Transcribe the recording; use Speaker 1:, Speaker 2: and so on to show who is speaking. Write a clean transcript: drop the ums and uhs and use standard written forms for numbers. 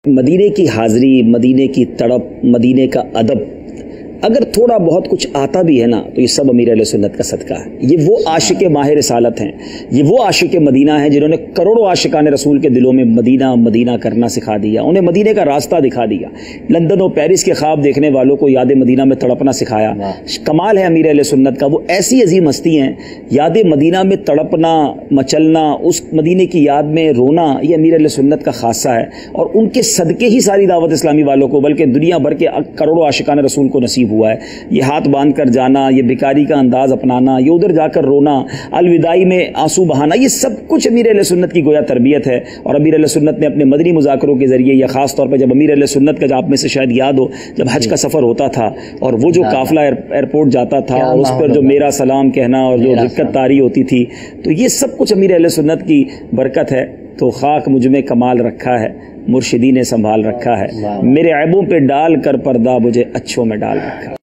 Speaker 1: مدینے کی حاضری، مدینے کی تڑپ، مدینے کا ادب، اگر تھوڑا بہت کچھ آتا بھی ہے نا تو یہ سب امیر اہل سنت کا صدقہ ہے۔ یہ وہ عاشق ماہ رسالت ہیں، یہ وہ عاشق مدینہ ہیں جنہوں نے کروڑوں عاشقان رسول کے دلوں میں مدینہ مدینہ کرنا سکھا دیا، انہیں مدینے کا راستہ دکھا دیا، لندن و پیرس کے خواب دیکھنے والوں کو یاد مدینہ میں تڑپنا سکھایا۔ کمال ہے امیر اہل سنت کا، وہ ایسی عظیم ہستی ہیں، یاد مدینہ میں تڑپنا، مچلنا، اس مدینے کی یاد میں رونا، یہ امیر اہل سنت کا خاصہ ہے، اور ان کے صدقے ہی ساری دعوت اسلامی والوں کو بلکہ دنیا بھر کے کروڑوں عاشقان رسول کو نصیب ہوا ہے۔ یہ ہاتھ باندھ کر جانا، یہ بیکاری کا انداز اپنانا، یہ ادھر جا کر رونا، الوداعی میں آنسو بہانا، یہ سب کچھ امیر اہل سنت کی گویا تربیت ہے۔ اور امیر اہل سنت نے اپنے مدنی مذاکروں کے ذریعے، یا خاص طور پہ جب امیر اہل سنت کا، جب آپ میں سے شاید یاد ہو، جب حج کا سفر ہوتا تھا اور وہ جو قافلہ ایئرپورٹ جاتا تھا اور اس پر جو میرا سلام کہنا اور جو رکت طاری ہوتی تھی، تو یہ سب کچھ امیر اہل سنت کی برکت ہے۔ تو خاک مجھ میں کمال رکھا ہے، مرشدی نے سنبھال رکھا ہے، میرے عیبوں پہ ڈال کر پردہ مجھے اچھوں میں ڈال رکھا ہے۔